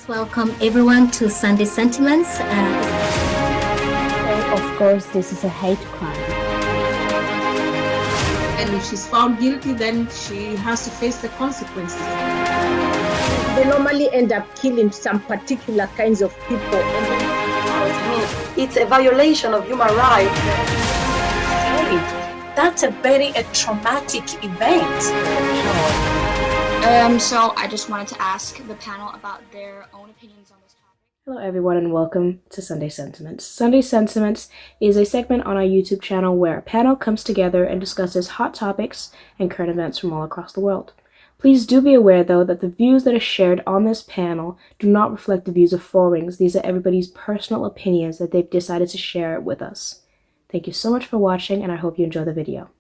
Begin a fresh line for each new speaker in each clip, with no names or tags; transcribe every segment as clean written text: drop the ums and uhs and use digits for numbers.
welcome everyone to Sunday Sentiments.
Of course, this is a hate crime.
And if she's found guilty, then she has to face the consequences.
They normally end up killing some particular kinds of people.
It's a violation of human rights.
That's a very traumatic event.
So I just wanted to ask the panel about their own opinions on this topic.
Hello everyone and welcome to Sunday Sentiments. Sunday Sentiments is a segment on our YouTube channel where a panel comes together and discusses hot topics and current events from all across the world. Please do be aware though that the views that are shared on this panel do not reflect the views of Four Rings. These are everybody's personal opinions that they've decided to share with us. Thank you so much for watching and I hope you enjoy the video.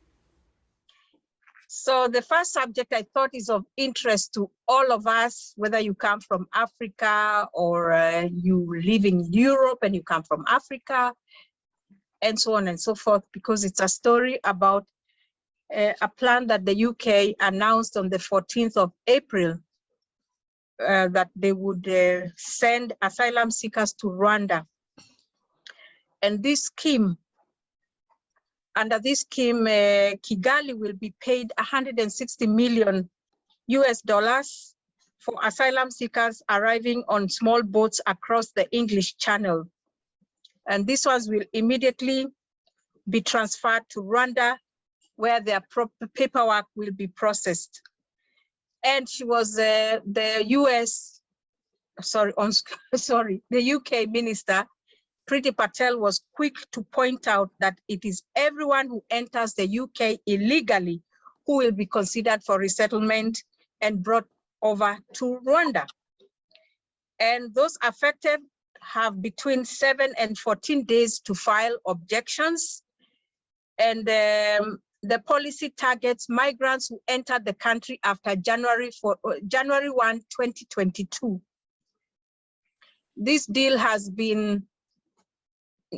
So the first subject I thought is of interest to all of us, whether you come from Africa or you live in Europe and you come from Africa, and so on and so forth, because it's a story about a plan that the UK announced on the 14th of April that they would send asylum seekers to Rwanda. And this scheme, under this scheme, Kigali will be paid $160 million for asylum seekers arriving on small boats across the English Channel. And these ones will immediately be transferred to Rwanda, where their proper paperwork will be processed. And she was the UK minister, Priti Patel, was quick to point out that it is everyone who enters the UK illegally who will be considered for resettlement and brought over to Rwanda. And those affected have between 7 and 14 days to file objections. And the policy targets migrants who entered the country after January 1, 2022. This deal has been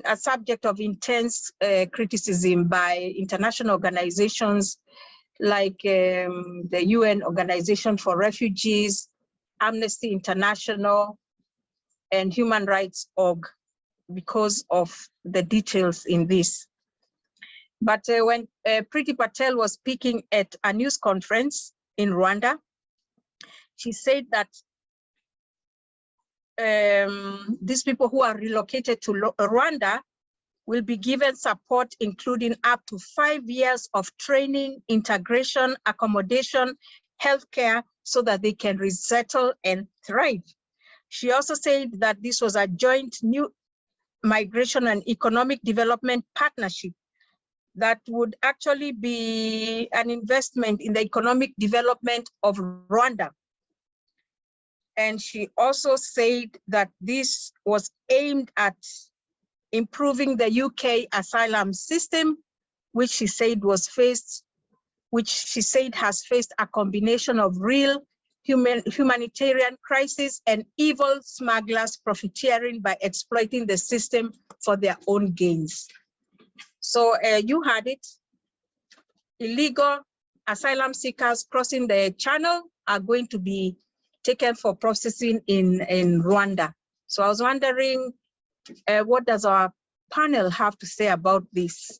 a subject of intense criticism by international organizations like the UN Organization for Refugees, Amnesty International, and Human Rights Org, because of the details in this. But when Priti Patel was speaking at a news conference in Rwanda, she said that these people who are relocated to Rwanda will be given support, including up to 5 years of training, integration, accommodation, healthcare, so that they can resettle and thrive. She also said that this was a joint new migration and economic development partnership that would actually be an investment in the economic development of Rwanda. And she also said that this was aimed at improving the UK asylum system, which she said has faced a combination of real humanitarian crisis and evil smugglers profiteering by exploiting the system for their own gains. So you had it. Illegal asylum seekers crossing the channel are going to be taken for processing in Rwanda. So I was wondering, what does our panel have to say about this,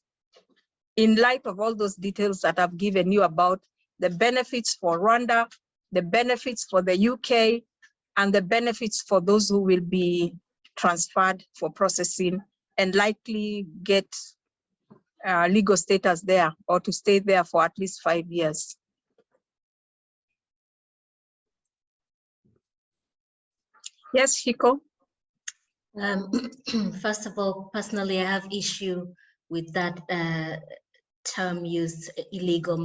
in light of all those details that I've given you about the benefits for Rwanda, the benefits for the UK, and the benefits for those who will be transferred for processing and likely get legal status there, or to stay there for at least 5 years. Yes, Shiko.
First of all, personally, I have issue with that term used, illegal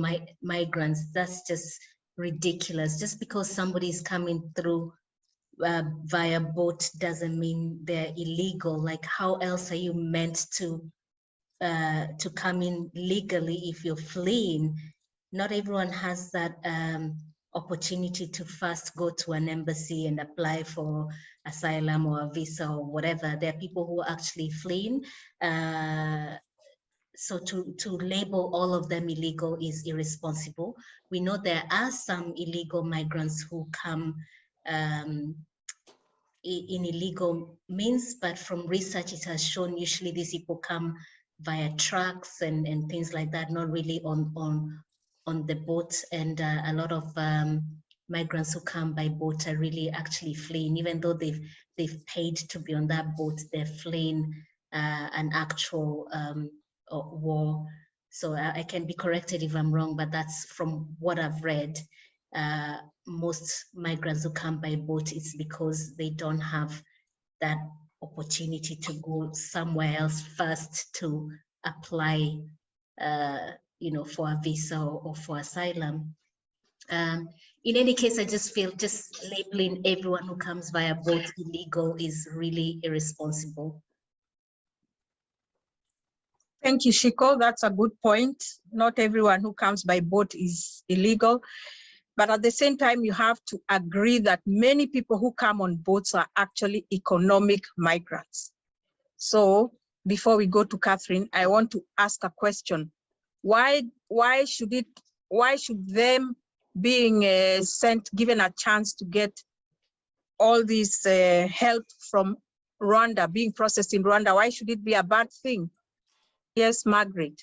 migrants. That's just ridiculous. Just because somebody is coming through via boat doesn't mean they're illegal. Like, how else are you meant to come in legally if you're fleeing? Not everyone has that opportunity to first go to an embassy and apply for asylum or a visa or whatever. There are people who are actually fleeing. So to label all of them illegal is irresponsible. We know there are some illegal migrants who come in illegal means, but from research it has shown usually these people come via trucks and things like that, not really on the boat. And a lot of migrants who come by boat are really actually fleeing, even though they've paid to be on that boat, they're fleeing an actual war. So I can be corrected if I'm wrong, but that's from what I've read. Most migrants who come by boat, it's because they don't have that opportunity to go somewhere else first to apply, for a visa or for asylum. In any case, I just feel just labeling everyone who comes via boat illegal is really irresponsible.
Thank you, Shiko. That's a good point. Not everyone who comes by boat is illegal. But at the same time, you have to agree that many people who come on boats are actually economic migrants. So before we go to Catherine, I want to ask a question. Why should them being given a chance to get all this help from Rwanda, being processed in Rwanda, why should it be a bad thing? Yes, Margaret.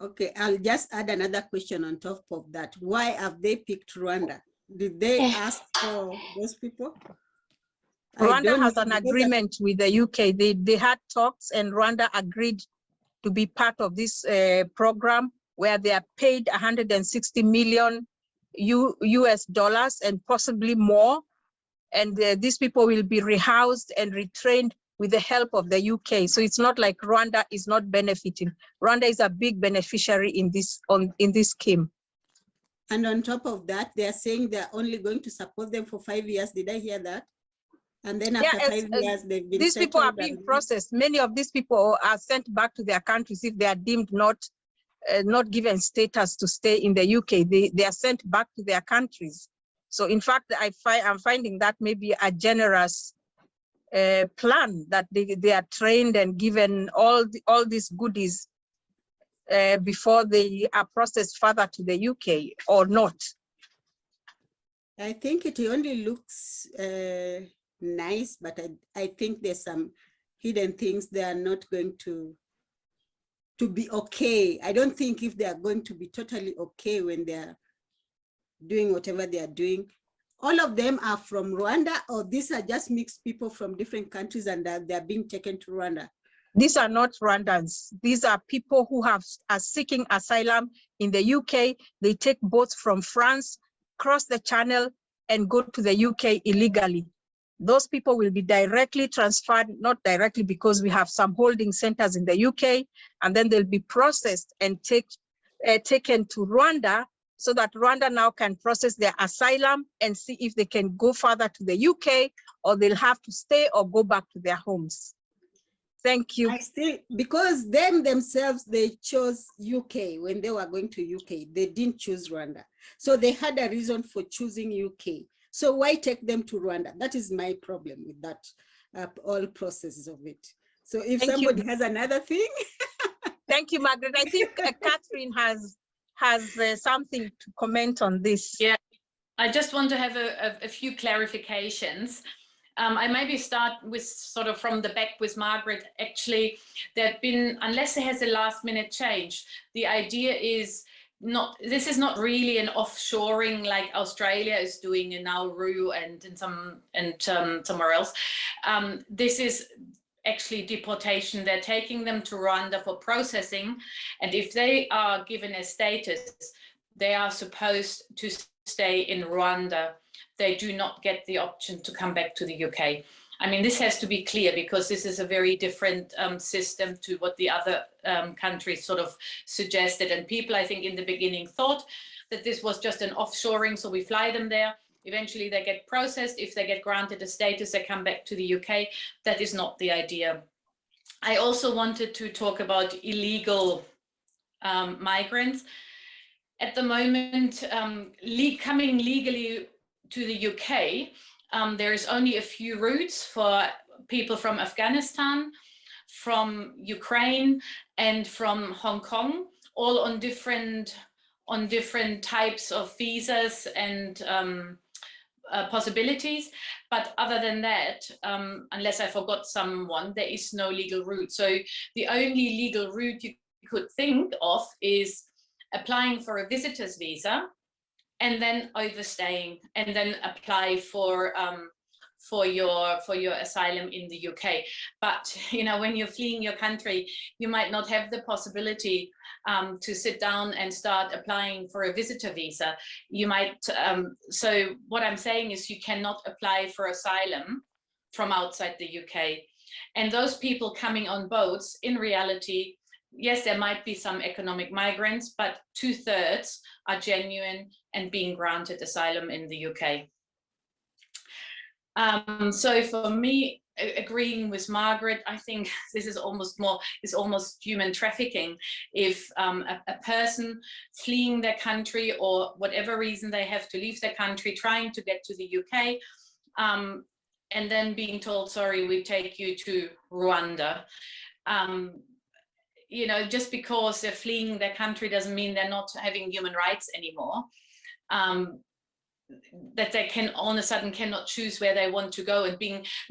Okay, I'll just add another question on top of that. Why have they picked Rwanda? Did they ask for those people?
Rwanda has an agreement with the UK. They had talks and Rwanda agreed to be part of this program where they are paid 160 million US dollars and possibly more. And these people will be rehoused and retrained with the help of the UK. So it's not like Rwanda is not benefiting. Rwanda is a big beneficiary in this scheme.
And on top of that, they are saying they're only going to support them for 5 years. Did I hear that? And then after 5 years, they've been
these people are
settled
being processed. Many of these people are sent back to their countries if they are deemed not given status to stay in the UK. They are sent back to their countries. So in fact, I'm finding that maybe a generous plan that they are trained and given all these goodies before they are processed further to the UK or not.
I think it only looks nice, but I think there's some hidden things they are not going to be okay. I don't think if they are going to be totally okay when they are doing whatever they are doing. All of them are from Rwanda, or these are just mixed people from different countries and they're being taken to Rwanda?
These are not Rwandans. These are people who are seeking asylum in the UK. They take boats from France, cross the channel, and go to the UK illegally. Those people will be directly transferred, not directly because we have some holding centers in the UK, and then they'll be processed and taken to Rwanda, so that Rwanda now can process their asylum and see if they can go further to the UK or they'll have to stay or go back to their homes. Thank you.
Because themselves, they chose UK when they were going to UK. They didn't choose Rwanda. So they had a reason for choosing UK. So why take them to Rwanda? That is my problem with that all process of it. So if somebody has another thing.
Thank you, Margaret. I think Catherine has something to comment on this.
Yeah, I just want to have a few clarifications. I maybe start with sort of from the back with Margaret. Actually, there have been, unless there has a last minute change, the idea is this is not really an offshoring like Australia is doing in Nauru and somewhere else. This is actually deportation. They're taking them to Rwanda for processing, and if they are given a status, they are supposed to stay in Rwanda. They do not get the option to come back to the UK. I mean, this has to be clear because this is a very different system to what the other countries sort of suggested. And people, I think, in the beginning thought that this was just an offshoring, so we fly them there. Eventually they get processed. If they get granted a status, they come back to the UK. That is not the idea. I also wanted to talk about illegal migrants. At the moment, coming legally to the UK, there is only a few routes for people from Afghanistan, from Ukraine, and from Hong Kong, all on different types of visas and possibilities, but other than that, unless I forgot someone, there is no legal route. So the only legal route you could think of is applying for a visitor's visa and then overstaying and then apply for your asylum in the UK. But you know, when you're fleeing your country, you might not have the possibility to sit down and start applying for a visitor visa. You might, so what I'm saying is you cannot apply for asylum from outside the UK. And those people coming on boats, in reality, yes, there might be some economic migrants, but 2/3 are genuine and being granted asylum in the UK. So for me, agreeing with Margaret, I think this is almost human trafficking. If a person fleeing their country or whatever reason they have to leave their country, trying to get to the UK, and then being told, sorry, we take you to Rwanda. You know, just because they're fleeing their country doesn't mean they're not having human rights anymore. That they can all of a sudden cannot choose where they want to go, and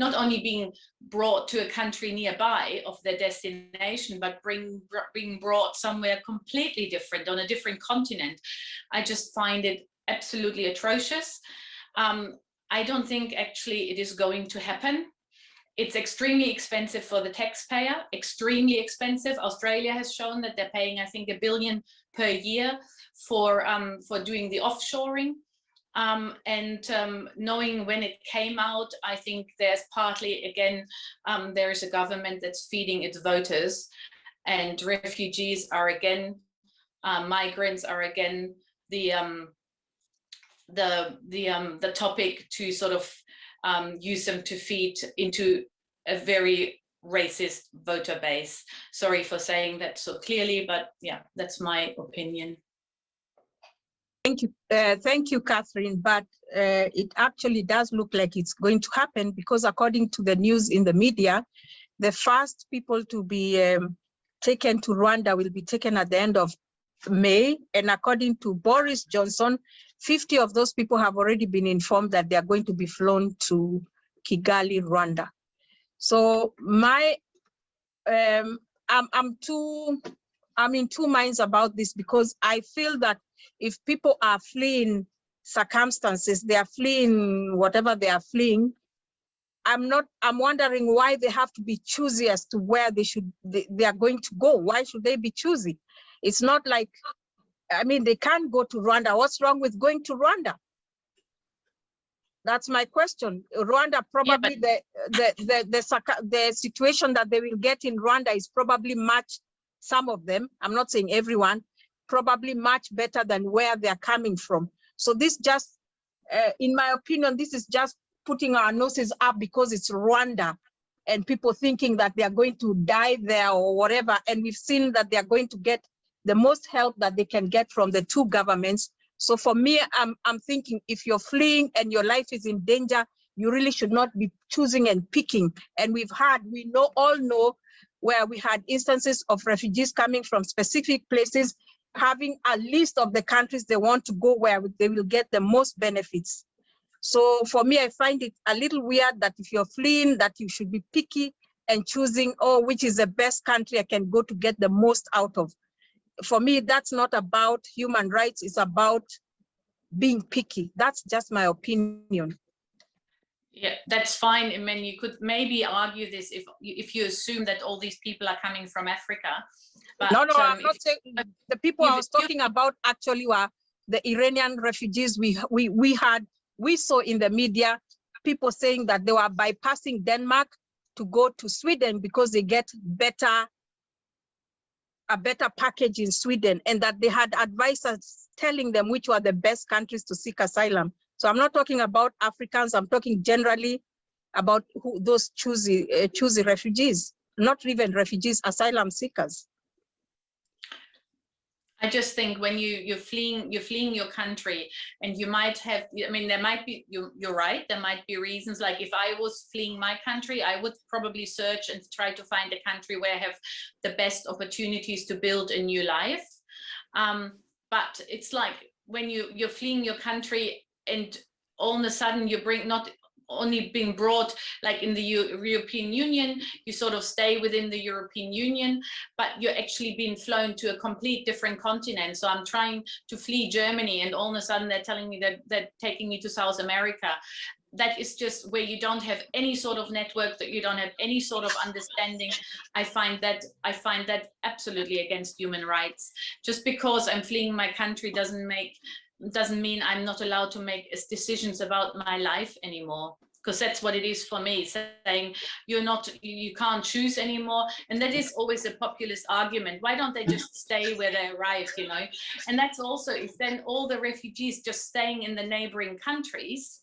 not only being brought to a country nearby of their destination, but being brought somewhere completely different on a different continent. I just find it absolutely atrocious. I don't think actually it is going to happen. It's extremely expensive for the taxpayer, extremely expensive. Australia has shown that they're paying, I think, $1 billion per year for doing the offshoring. Knowing when it came out, I think there's partly, again, there is a government that's feeding its voters, and refugees are again, migrants are again the topic to sort of use them to feed into a very racist voter base. Sorry for saying that so clearly, but yeah, that's my opinion.
Thank you, Catherine. But it actually does look like it's going to happen, because according to the news in the media, the first people to be taken to Rwanda will be taken at the end of May. And according to Boris Johnson, 50 of those people have already been informed that they are going to be flown to Kigali, Rwanda. So I'm in two minds about this, because I feel that if people are fleeing circumstances, they are fleeing whatever they are fleeing, I'm wondering why they have to be choosy as to where they are going to go. Why should they be choosy? It's not like, I mean, they can't go to Rwanda. What's wrong with going to Rwanda? That's my question. Rwanda, probably the situation that they will get in Rwanda is probably much, some of them, I'm not saying everyone, probably much better than where they're coming from. So this just, in my opinion, this is just putting our noses up because it's Rwanda and people thinking that they are going to die there or whatever. And we've seen that they are going to get the most help that they can get from the two governments. So for me, I'm thinking, if you're fleeing and your life is in danger, you really should not be choosing and picking. And we all know where we had instances of refugees coming from specific places, having a list of the countries they want to go where they will get the most benefits. So for me, I find it a little weird that if you're fleeing, that you should be picky and choosing, oh, which is the best country I can go to get the most out of. For me, that's not about human rights, it's about being picky. That's just my opinion.
Yeah, that's fine. I mean, you could maybe argue this if you assume that all these people are coming from Africa. But,
no, I'm not saying the people I was talking about actually were the Iranian refugees. We saw in the media people saying that they were bypassing Denmark to go to Sweden because they get a better package in Sweden, and that they had advisors telling them which were the best countries to seek asylum. So I'm not talking about Africans, I'm talking generally about those choosy refugees, not even refugees, asylum seekers.
I just think when you're fleeing your country, and you might have, I mean, there might be, you're right, there might be reasons, like if I was fleeing my country, I would probably search and try to find a country where I have the best opportunities to build a new life. But it's like when you're fleeing your country and all of a sudden you bring not only being brought like in the European Union, you sort of stay within the European Union, but you're actually being flown to a complete different continent. So I'm trying to flee Germany, and all of a sudden they're telling me that they're taking me to South America. That is just where you don't have any sort of network, that you don't have any sort of understanding. I find that absolutely against human rights. Just because I'm fleeing my country doesn't mean I'm not allowed to make decisions about my life anymore, because that's what it is for me, saying you can't choose anymore. And that is always a populist argument. Why don't they just stay where they arrive, you know? And that's also, if then all the refugees just staying in the neighboring countries,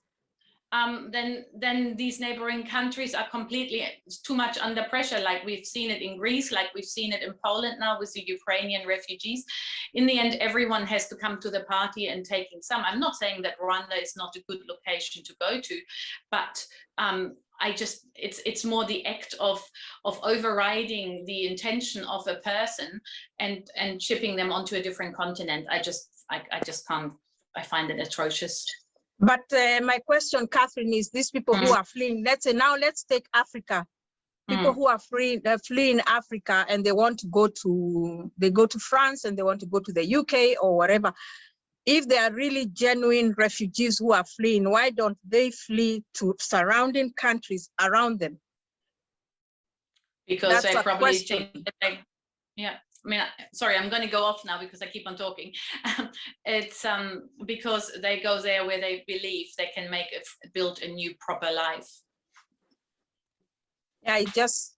then these neighboring countries are completely too much under pressure, like we've seen it in Greece, like we've seen it in Poland now with the Ukrainian refugees. In the end, everyone has to come to the party and taking some. I'm not saying that Rwanda is not a good location to go to, but it's more the act of overriding the intention of a person and shipping them onto a different continent. I just can't. I find it atrocious.
But my question, Catherine, is these people who are fleeing, let's take Africa. People who are fleeing Africa, and they go to France, and they want to go to the UK or whatever. If they are really genuine refugees who are fleeing, why don't they flee to surrounding countries around them?
Because
That's
they
a
probably
question.
think that yeah. I mean, sorry, I'm going to go off now because I keep on talking. It's because they go there where they believe they can build a new proper life.
Yeah, it just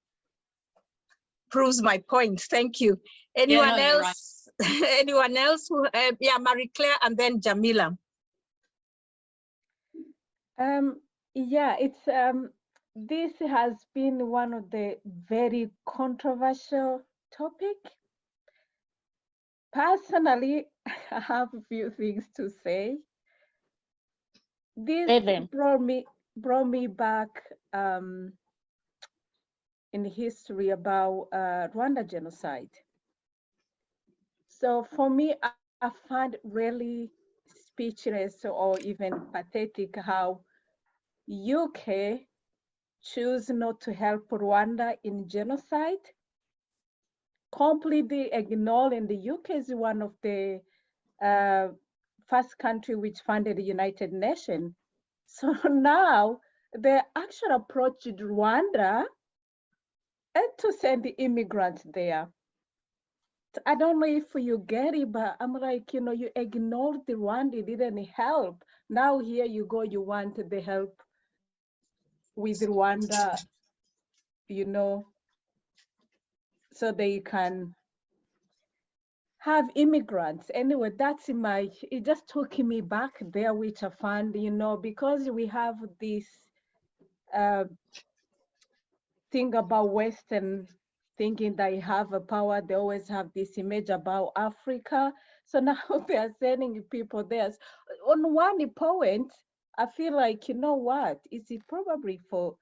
proves my point. Thank you. Anyone else? Right. Anyone else? Who? Yeah, Marie Claire, and then Jamila.
Yeah, it's this has been one of the very controversial topics. Personally, I have a few things to say. This brought me back in history about Rwanda genocide. So for me, I find really speechless or even pathetic how UK choose not to help Rwanda in genocide, completely ignoring the UK is one of the first country which funded the United Nations. So now they actually approached Rwanda and to send the immigrants there. I don't know if you get it, but I'm like, you know, you ignored the Rwanda, didn't help. Now here you go, you want the help with Rwanda, you know, so they can have immigrants. Anyway, that's it just took me back there, which I found, you know, because we have this thing about Western thinking they have a power, they always have this image about Africa. So now they are sending people there. On one point, I feel like, you know what, it's probably for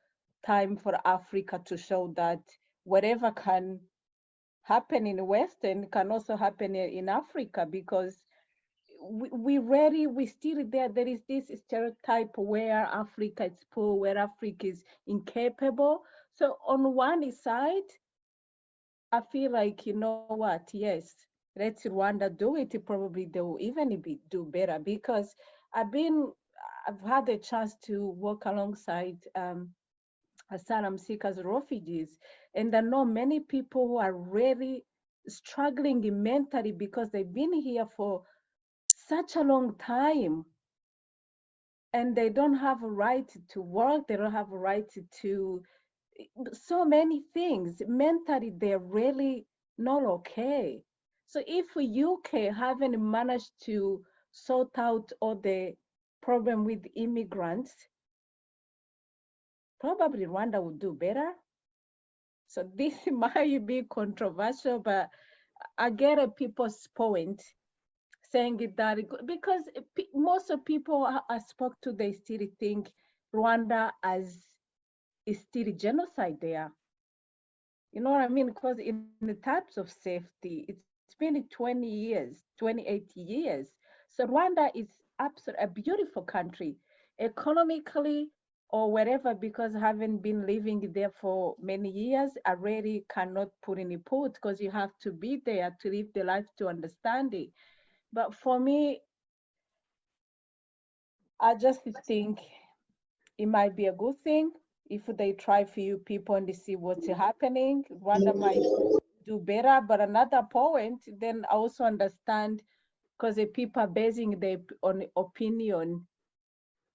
time for Africa to show that whatever can happen in Western can also happen in Africa, because we still there is this stereotype where Africa is poor, where Africa is incapable. So on one side, I feel like, you know what, yes, let Rwanda do it. Probably they will even do better, because I've had a chance to work alongside asylum seekers, refugees, and I know many people who are really struggling mentally because they've been here for such a long time, and they don't have a right to work, they don't have a right to so many things. Mentally, they're really not okay. So if UK haven't managed to sort out all the problem with immigrants, probably Rwanda would do better. So this might be controversial, but I get people's point saying it that, because most of people I spoke to, they still think Rwanda is still genocide there. You know what I mean? Because in the types of safety, it's been 20 years, 28 years. So Rwanda is absolutely a beautiful country. economically or wherever, because having been living there for many years, I really cannot put any input because you have to be there to live the life to understand it. But for me, I just think it might be a good thing if they try for you people and they see what's happening. Rwanda might do better, but another point, then I also understand because the people are basing their on opinion,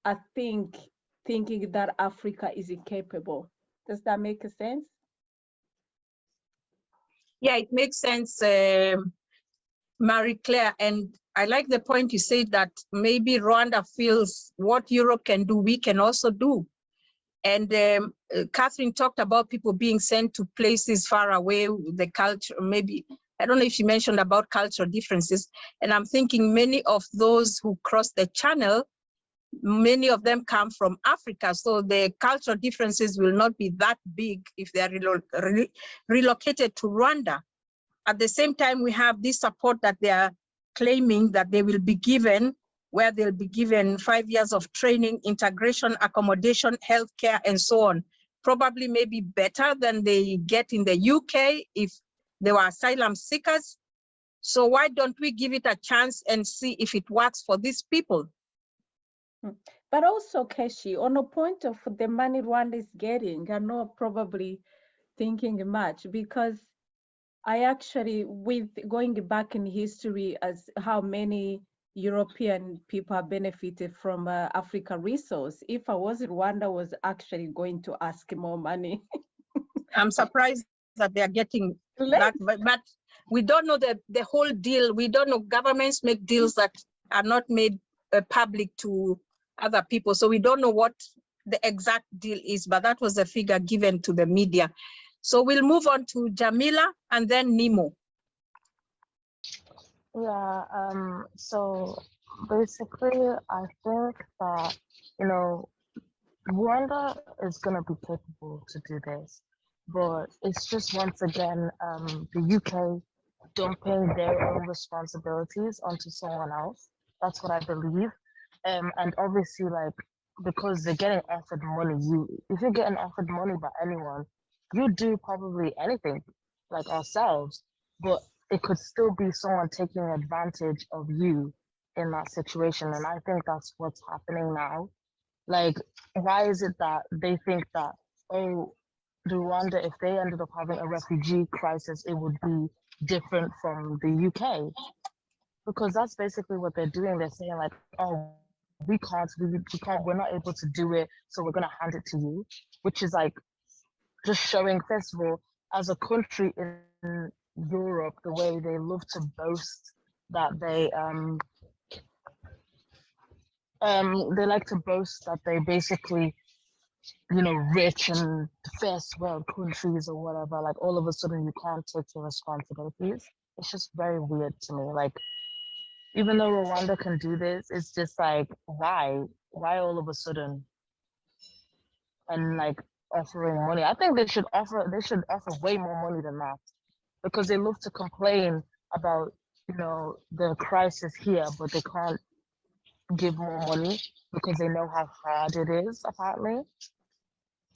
I think, thinking that Africa is incapable. Does that make sense?
Yeah, it makes sense, Marie-Claire. And I like the point you said that maybe Rwanda feels what Europe can do, we can also do. And Catherine talked about people being sent to places far away, the culture, maybe, I don't know if she mentioned about cultural differences. And I'm thinking many of those who cross the channel, many of them come from Africa. So the cultural differences will not be that big if they are relocated to Rwanda. At the same time, we have this support that they are claiming that they will be given, where they'll be given 5 years of training, integration, accommodation, healthcare, and so on. Probably maybe better than they get in the UK if they were asylum seekers. So why don't we give it a chance and see if it works for these people?
But also, Keshi, on a point of the money Rwanda is getting, I'm not probably thinking much, because I actually, with going back in history as how many European people have benefited from Africa resource, if I was in Rwanda, I was actually going to ask more money.
I'm surprised that they are getting that, but we don't know the whole deal. We don't know, governments make deals that are not made public to other people. So we don't know what the exact deal is, but that was a figure given to the media. So we'll move on to Jamila and then Nemo.
Yeah, so basically, I think that, you know, Rwanda is going to be capable to do this, but it's just once again the UK dumping their own responsibilities onto someone else. That's what I believe. And obviously, like, because they're getting offered money, if you're getting offered money by anyone, you do probably anything, like ourselves, but it could still be someone taking advantage of you in that situation. And I think that's what's happening now. Like, why is it that they think that, oh, Rwanda, if they ended up having a refugee crisis, it would be different from the UK? Because that's basically what they're doing. They're saying like, oh, we can't, we're not able to do it, so we're going to hand it to you, which is like just showing, first of all, as a country in Europe, the way they love to boast that they like to boast that they basically, you know, rich and first world countries or whatever. Like, all of a sudden you can't take your responsibilities. It's just very weird to me. Like, even though Rwanda can do this, it's just like, why all of a sudden? And like offering money, I think they should offer way more money than that, because they love to complain about, you know, the crisis here, but they can't give more money because they know how hard it is, apparently.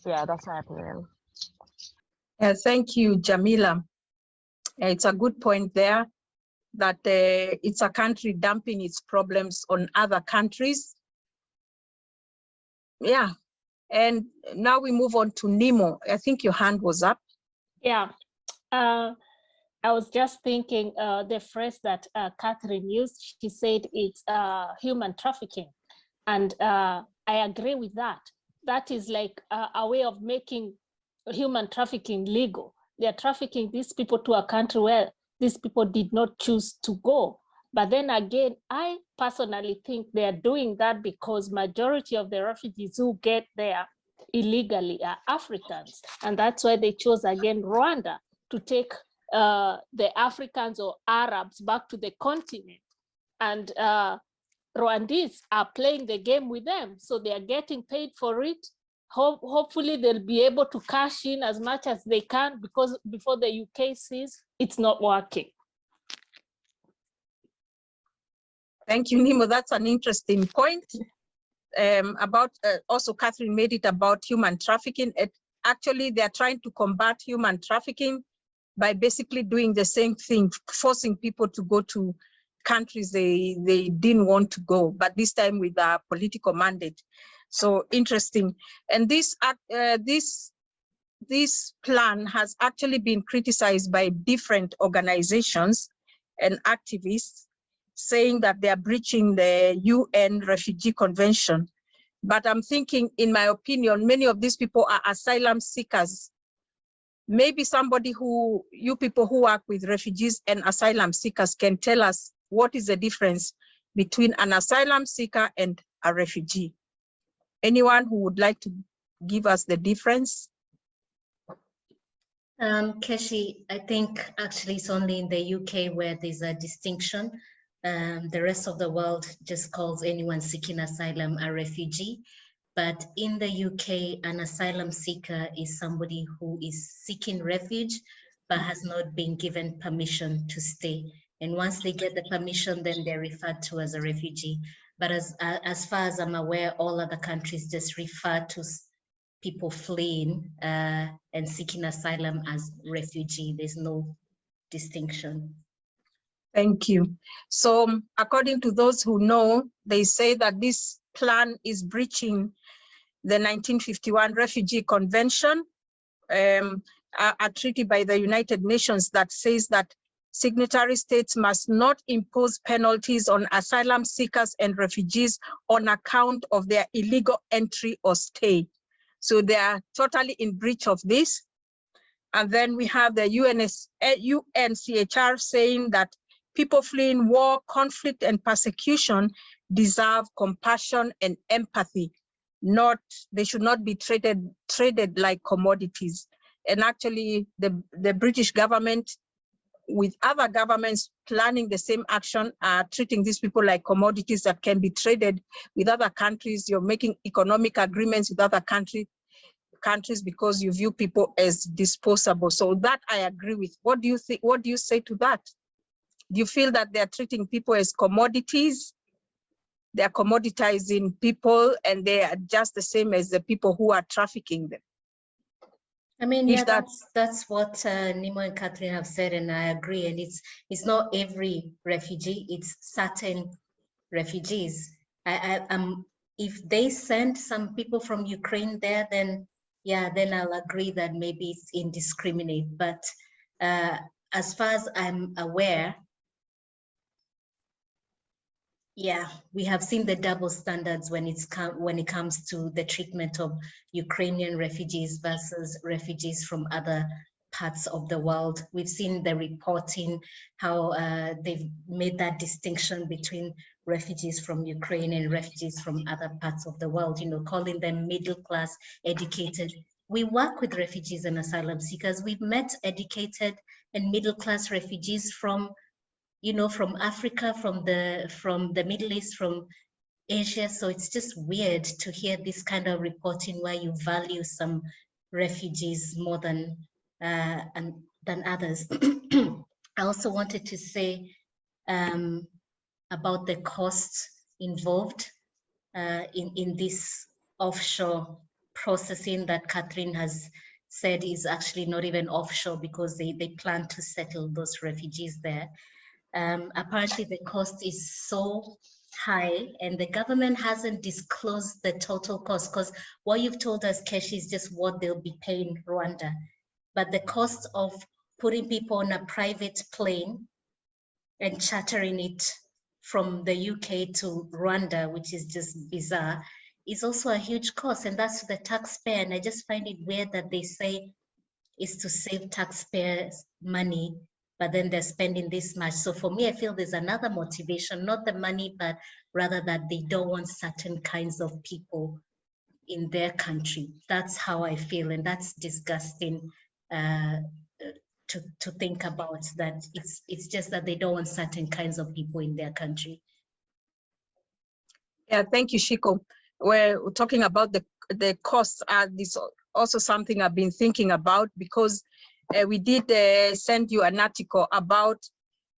Yeah, that's my opinion.
Thank you, Jamila. It's a good point there, that it's a country dumping its problems on other countries. Yeah, and now we move on to Nemo. I think your hand was up.
Yeah, I was just thinking the phrase that Catherine used, she said it's human trafficking. And I agree with that. That is like a way of making human trafficking legal. They're trafficking these people to a country where these people did not choose to go. But then again, I personally think they're doing that because majority of the refugees who get there illegally are Africans. And that's why they chose again Rwanda to take the Africans or Arabs back to the continent. And Rwandese are playing the game with them. So they are getting paid for it. Hopefully they'll be able to cash in as much as they can, because before the UK sees it's not working.
Thank you, Nemo. That's an interesting point. also Catherine made it about human trafficking. Actually, they're trying to combat human trafficking by basically doing the same thing, forcing people to go to countries they didn't want to go, but this time with a political mandate. So interesting. And this plan has actually been criticized by different organizations and activists, saying that they are breaching the UN Refugee Convention. But I'm thinking, in my opinion, many of these people are asylum seekers. Maybe somebody you people who work with refugees and asylum seekers can tell us what is the difference between an asylum seeker and a refugee. Anyone who would like to give us the difference?
Keshi, I think actually it's only in the UK where there's a distinction. The rest of the world just calls anyone seeking asylum a refugee. But in the UK, an asylum seeker is somebody who is seeking refuge, but has not been given permission to stay. And once they get the permission, then they're referred to as a refugee. But as far as I'm aware, all other countries just refer to people fleeing and seeking asylum as refugee. There's no distinction.
Thank you. So according to those who know, they say that this plan is breaching the 1951 Refugee Convention, a treaty by the United Nations that says that signatory states must not impose penalties on asylum seekers and refugees on account of their illegal entry or stay. So they are totally in breach of this. And then we have the UNCHR saying that people fleeing war, conflict, and persecution deserve compassion and empathy. They should not be traded like commodities. And actually, the British government, with other governments planning the same action, are treating these people like commodities that can be traded with other countries. You're making economic agreements with other countries because you view people as disposable. So that I agree with. What do you think? What do you say to that? Do you feel that they're treating people as commodities? They're commoditizing people and they are just the same as the people who are trafficking them.
I mean, yeah, that's what Nimo and Catherine have said, and I agree. And it's not every refugee; it's certain refugees. If they send some people from Ukraine there, then yeah, then I'll agree that maybe it's indiscriminate. But as far as I'm aware, yeah, we have seen the double standards when it comes to the treatment of Ukrainian refugees versus refugees from other parts of the world. We've seen the reporting, how they've made that distinction between refugees from Ukraine and refugees from other parts of the world, you know, calling them middle class, educated. We work with refugees and asylum seekers. We've met educated and middle class refugees from, you know, from Africa, from the Middle East, from Asia. So it's just weird to hear this kind of reporting where you value some refugees more than others. I also wanted to say about the costs involved in this offshore processing that Catherine has said is actually not even offshore because they plan to settle those refugees there. Apparently the cost is so high and the government hasn't disclosed the total cost, because what you've told us, Keshi, is just what they'll be paying Rwanda. But the cost of putting people on a private plane and chartering it from the UK to Rwanda, which is just bizarre, is also a huge cost, and that's the taxpayer. And I just find it weird that they say it's to save taxpayers money, but then they're spending this much. So for me, I feel there's another motivation, not the money, but rather that they don't want certain kinds of people in their country. That's how I feel, and that's disgusting to think about, that it's just that they don't want certain kinds of people in their country.
Yeah, thank you, Shiko. We're talking about the costs. This also something I've been thinking about, because we did send you an article about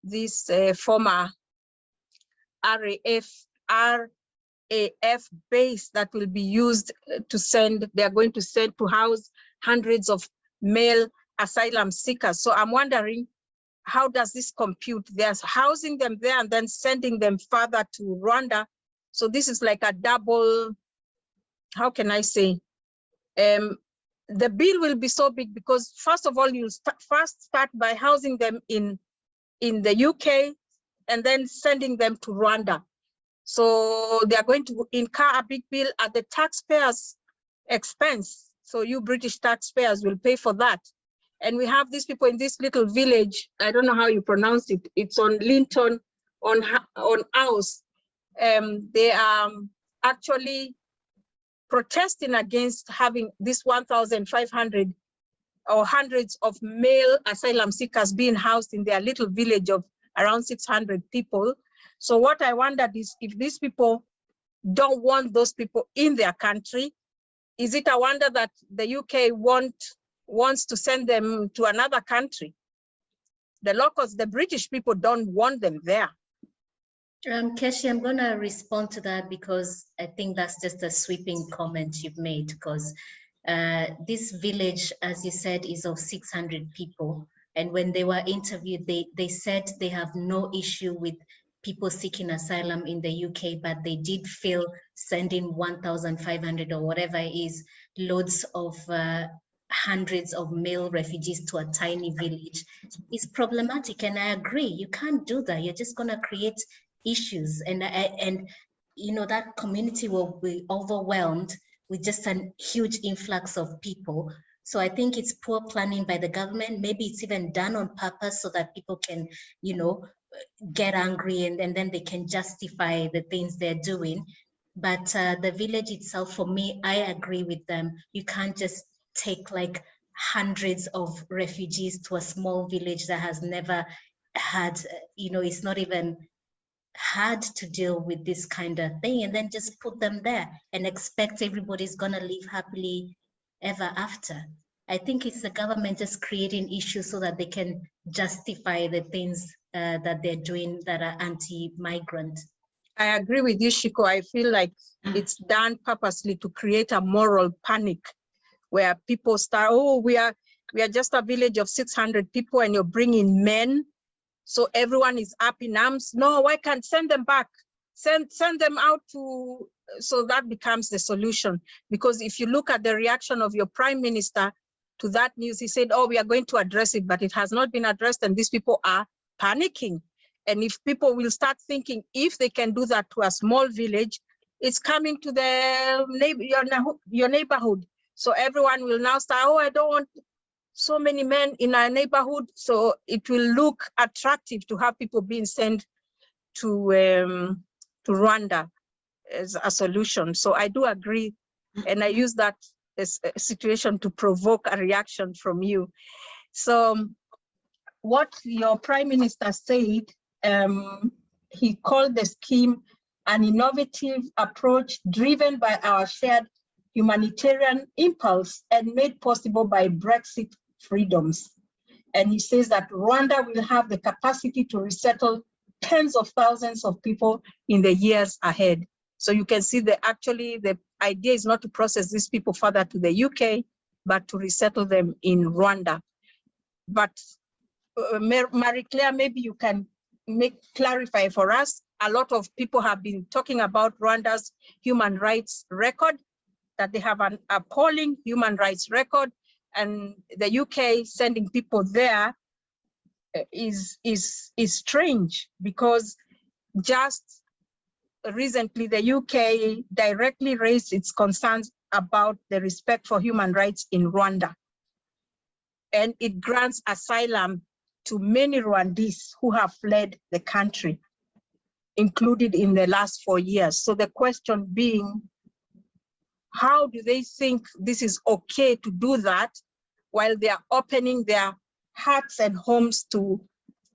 this former RAF RAF base that will be used to send, they are going to send to house hundreds of male asylum seekers. So I'm wondering, how does this compute? They're housing them there and then sending them further to Rwanda. So this is like a double, how can I say? The bill will be so big because first of all, you'll first start by housing them in the UK and then sending them to Rwanda. So they are going to incur a big bill at the taxpayers' expense. So you British taxpayers will pay for that. And we have these people in this little village, I don't know how you pronounce it, it's on Linton, on House. They are actually protesting against having this 1,500 or hundreds of male asylum seekers being housed in their little village of around 600 people. So what I wondered is if these people don't want those people in their country, is it a wonder that the UK wants to send them to another country? The locals, the British people don't want them there.
Keshi, I'm going to respond to that because I think that's just a sweeping comment you've made, because this village, as you said, is of 600 people. And when they were interviewed, they said they have no issue with people seeking asylum in the UK, but they did feel sending 1,500 or whatever it is, loads of hundreds of male refugees to a tiny village is problematic. And I agree, you can't do that. You're just going to create issues. And you know, that community will be overwhelmed with just a huge influx of people. So I think it's poor planning by the government. Maybe it's even done on purpose so that people can, you know, get angry and then they can justify the things they're doing. But the village itself, for me, I agree with them. You can't just take like hundreds of refugees to a small village that has never had, you know, it's not even had to deal with this kind of thing, and then just put them there and expect everybody's gonna live happily ever after. I think it's the government just creating issues so that they can justify the things that they're doing that are anti-migrant.
I agree with you, Shiko. I feel like it's done purposely to create a moral panic where people start, oh, we are just a village of 600 people and you're bringing men. So everyone is up in arms. No, I can't send them back. Send them out to, so that becomes the solution. Because if you look at the reaction of your prime minister to that news, he said, oh, we are going to address it, but it has not been addressed and these people are panicking. And if people will start thinking, if they can do that to a small village, it's coming to your neighborhood. So everyone will now start, oh, I don't want so many men in our neighborhood. So it will look attractive to have people being sent to Rwanda as a solution. So I do agree. And I use that as a situation to provoke a reaction from you. So what your prime minister said, he called the scheme an innovative approach driven by our shared humanitarian impulse and made possible by Brexit freedoms. And he says that Rwanda will have the capacity to resettle tens of thousands of people in the years ahead. So you can see that actually the idea is not to process these people further to the UK, but to resettle them in Rwanda. But Marie-Claire, maybe you can clarify for us. A lot of people have been talking about Rwanda's human rights record, that they have an appalling human rights record, and the UK sending people there is strange, because just recently the UK directly raised its concerns about the respect for human rights in Rwanda, and it grants asylum to many Rwandese who have fled the country, included in the last 4 years. So the question being, how do they think this is okay to do that while they are opening their hearts and homes to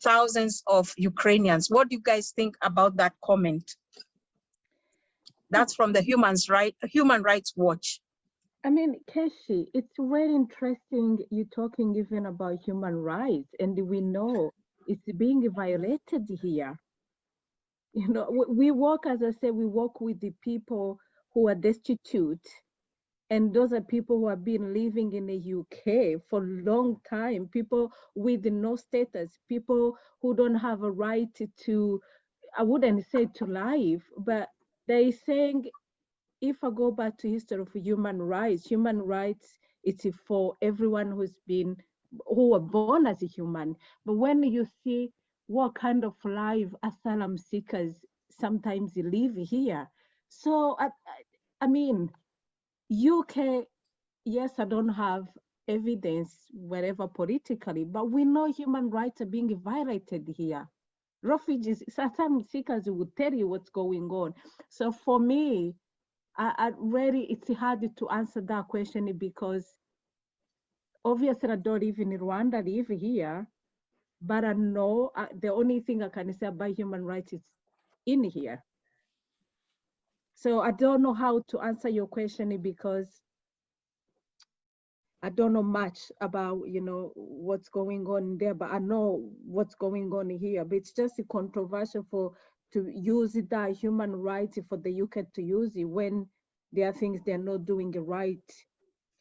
thousands of Ukrainians? What do you guys think about that comment? That's from the Human Rights Watch.
I mean, Keshi, it's very interesting you talking even about human rights, and we know it's being violated here. You know, we work, as I say, we work with the people who are destitute. And those are people who have been living in the UK for a long time, people with no status, people who don't have a right to, I wouldn't say to life, but they're saying, if I go back to history of human rights is for everyone who were born as a human. But when you see what kind of life asylum seekers sometimes live here, so I mean, UK, yes, I don't have evidence wherever politically, but we know human rights are being violated here. Refugees, asylum seekers will tell you what's going on. So for me, I really, it's hard to answer that question because obviously I don't live in Rwanda, I live here, but I know the only thing I can say about human rights is in here. So I don't know how to answer your question because I don't know much about, you know, what's going on there, but I know what's going on here. But it's just controversial to use that human rights for the UK to use it when there are things they're not doing right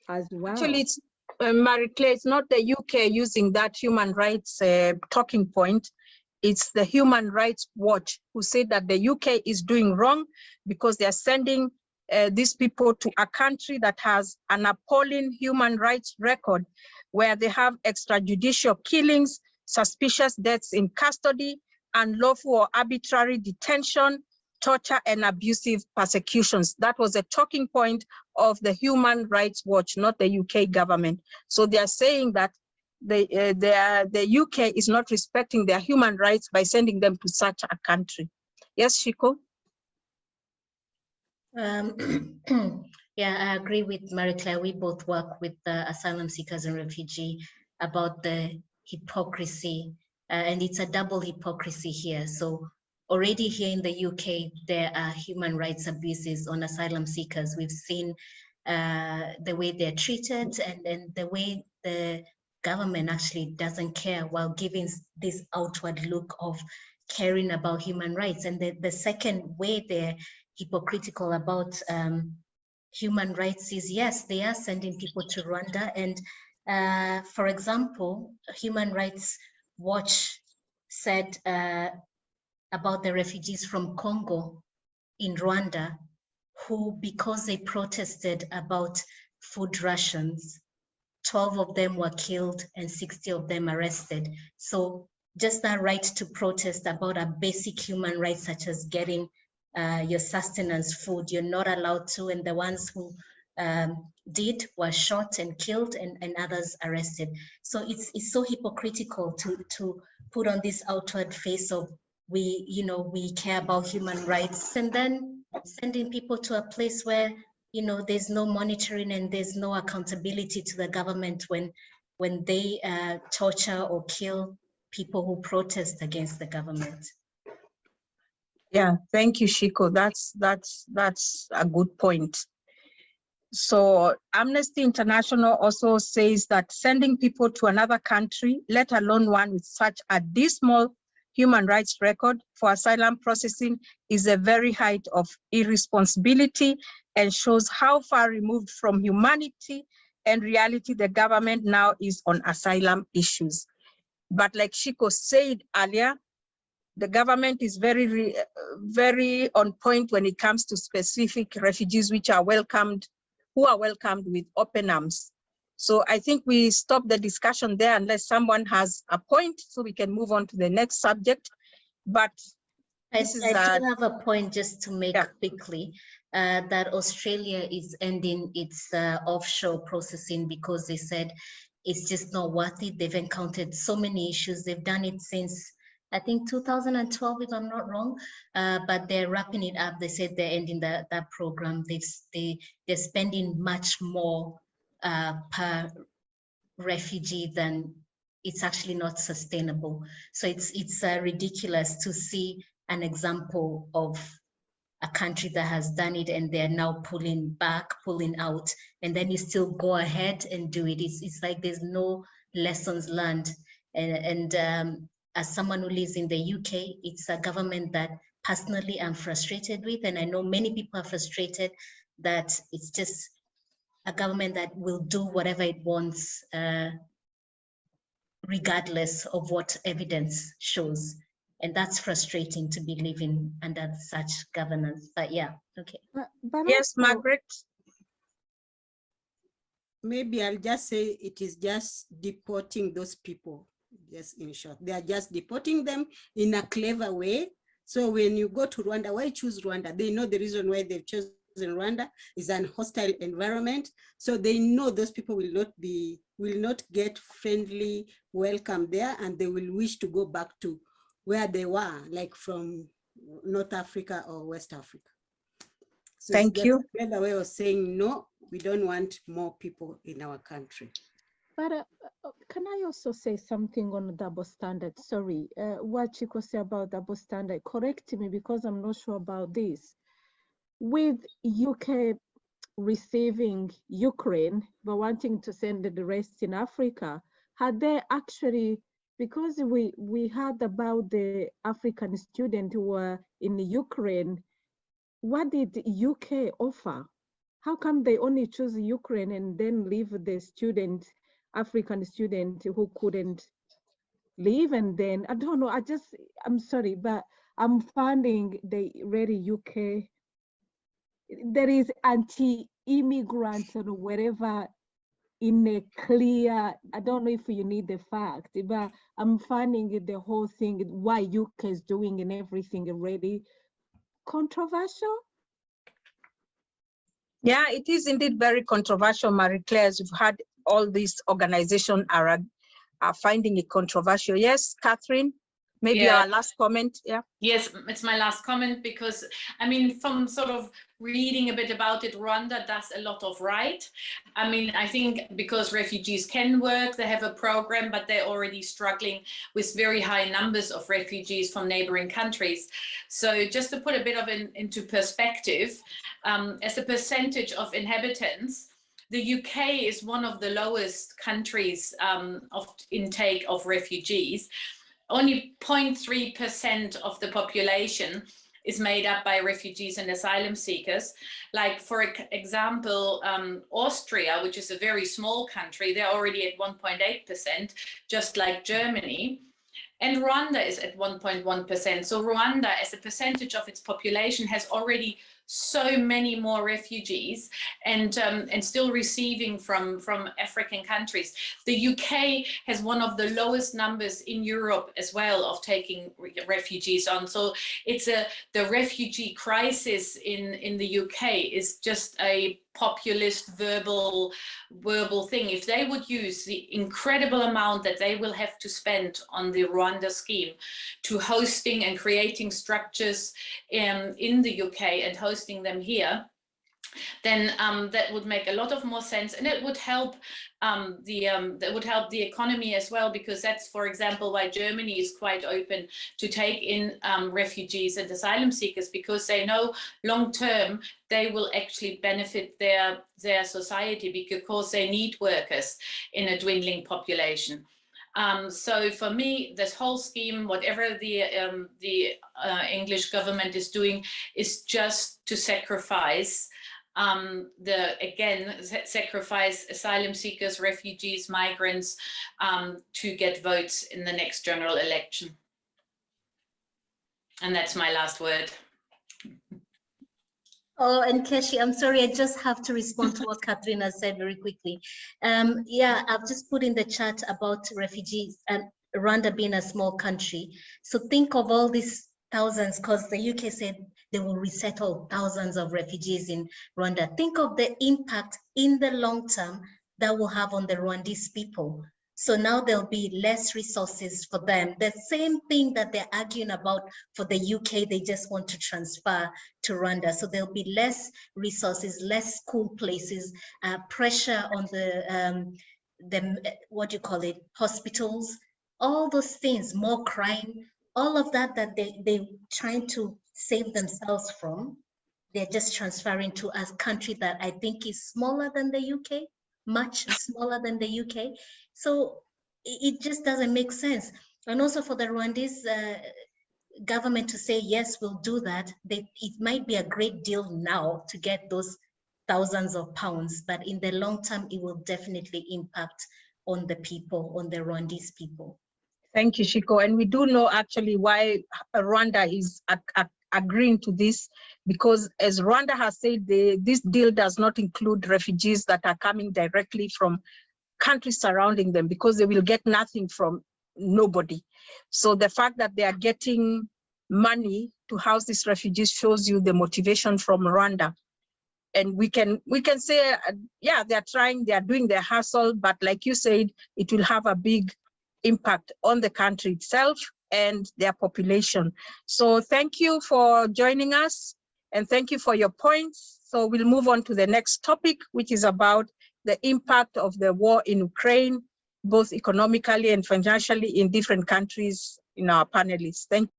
as well.
Actually, it's Marie-Claire, it's not the UK using that human rights talking point. It's the Human Rights Watch who said that the UK is doing wrong because they are sending these people to a country that has an appalling human rights record where they have extrajudicial killings, suspicious deaths in custody, unlawful or arbitrary detention, torture, and abusive persecutions. That was a talking point of the Human Rights Watch, not the UK government. So they are saying that the UK is not respecting their human rights by sending them to such a country. Yes, Shiko?
Yeah, I agree with Marie-Claire. We both work with asylum seekers and refugees about the hypocrisy, and it's a double hypocrisy here. So already here in the UK, there are human rights abuses on asylum seekers. We've seen the way they're treated and the way the government actually doesn't care while giving this outward look of caring about human rights. And the second way they're hypocritical about human rights is, yes, they are sending people to Rwanda. And for example, Human Rights Watch said about the refugees from Congo in Rwanda, who, because they protested about food rations, 12 of them were killed and 60 of them arrested. So just that right to protest about a basic human right, such as getting your sustenance food, you're not allowed to, and the ones who did were shot and killed and others arrested. So it's so hypocritical to put on this outward face of we care about human rights, and then sending people to a place where there's no monitoring and there's no accountability to the government when they torture or kill people who protest against the government.
Yeah, thank you, Shiko. That's a good point. So Amnesty International also says that sending people to another country, let alone one with such a dismal human rights record for asylum processing, is a very height of irresponsibility and shows how far removed from humanity and reality the government now is on asylum issues. But like Shiko said earlier, the government is very on point when it comes to specific refugees who are welcomed with open arms. So I think we stop the discussion there unless someone has a point, so we can move on to the next subject. But
I do have a point just to make quickly, that Australia is ending its offshore processing because they said it's just not worth it. They've encountered so many issues. They've done it since, I think, 2012, if I'm not wrong, but they're wrapping it up. They said they're ending that program. They're spending much more per refugee than it's actually not sustainable. So it's ridiculous to see an example of a country that has done it and they're now pulling out, and then you still go ahead and do it. It's like there's no lessons learned. And as someone who lives in the UK, it's a government that personally I'm frustrated with, and I know many people are frustrated that it's just a government that will do whatever it wants, regardless of what evidence shows. And that's frustrating to be living under such governance. But yeah, okay.
But
Yes,
also,
Margaret.
Maybe I'll just say it is just deporting those people. Just in short, they are just deporting them in a clever way. So when you go to Rwanda, why choose Rwanda? They know the reason why they've chosen Rwanda is an hostile environment. So they know those people will not get friendly welcome there, and they will wish to go back to where they were, like from North Africa or West Africa. So
Thank you.
The other way of saying, no, we don't want more people in our country.
But can I also say something on double standard? Sorry, what Chico said about double standard, correct me because I'm not sure about this. With UK receiving Ukraine, but wanting to send the rest in Africa, had they actually, because we heard about the African students who were in Ukraine, what did UK offer? How come they only choose Ukraine and then leave the student, African student who couldn't leave? And then, I don't know, I'm sorry, but I'm finding the really UK, there is anti-immigrant or whatever in a clear, I don't know if you need the fact, but I'm finding the whole thing, why UK is doing and everything really controversial.
Yeah, it is indeed very controversial, Marie-Claire, as you've had all these organizations are finding it controversial. Yes, Catherine, maybe
Yeah.
our last comment, yeah.
Yes, it's my last comment because, I mean, from sort of reading a bit about it, Rwanda does a lot of right. I mean, I think because refugees can work, they have a program, but they're already struggling with very high numbers of refugees from neighboring countries. So just to put a bit of into perspective, as a percentage of inhabitants, the UK is one of the lowest countries of intake of refugees. Only 0.3% of the population is made up by refugees and asylum seekers. Like, for example, Austria, which is a very small country, they're already at 1.8%, just like Germany. And Rwanda is at 1.1%. So Rwanda, as a percentage of its population, has already so many more refugees and still receiving from African countries. The UK has one of the lowest numbers in Europe as well of taking refugees on. So it's the refugee crisis in the UK is just a populist verbal thing. If they would use the incredible amount that they will have to spend on the Rwanda scheme to hosting and creating structures in the UK and hosting them here, then that would make a lot of more sense, and it would help the economy as well, because that's, for example, why Germany is quite open to take in refugees and asylum seekers, because they know long term they will actually benefit their society, because they need workers in a dwindling population. So for me, this whole scheme, whatever the English government is doing, is just to sacrifice sacrifice asylum seekers, refugees, migrants to get votes in the next general election. And that's my last word.
Oh, and Keshi, I'm sorry, I just have to respond to what Katrina said very quickly. Yeah, I've just put in the chat about refugees and Rwanda being a small country. So think of all these thousands, because the UK said they will resettle thousands of refugees in Rwanda. Think of the impact in the long term that will have on the Rwandese people. So now there'll be less resources for them. The same thing that they're arguing about for the UK, they just want to transfer to Rwanda. So there'll be less resources, less school places, pressure on the what do you call it, hospitals, all those things, more crime, all of that they're trying to save themselves from. They're just transferring to a country that I think is smaller than the UK, much smaller than the UK. So it just doesn't make sense. And also for the Rwandese government to say, yes, we'll do that, it might be a great deal now to get those thousands of pounds, but in the long term, it will definitely impact on the people, on the Rwandese people.
Thank you, Shiko. And we do know actually why Rwanda is agreeing to this, because as Rwanda has said, this deal does not include refugees that are coming directly from countries surrounding them, because they will get nothing from nobody. So the fact that they are getting money to house these refugees shows you the motivation from Rwanda. And we can say, yeah, they're trying, they're doing their hustle, but like you said, it will have a big impact on the country itself and their population. So thank you for joining us, and thank you for your points. So we'll move on to the next topic, which is about the impact of the war in Ukraine, both economically and financially in different countries in our panelists. Thank you.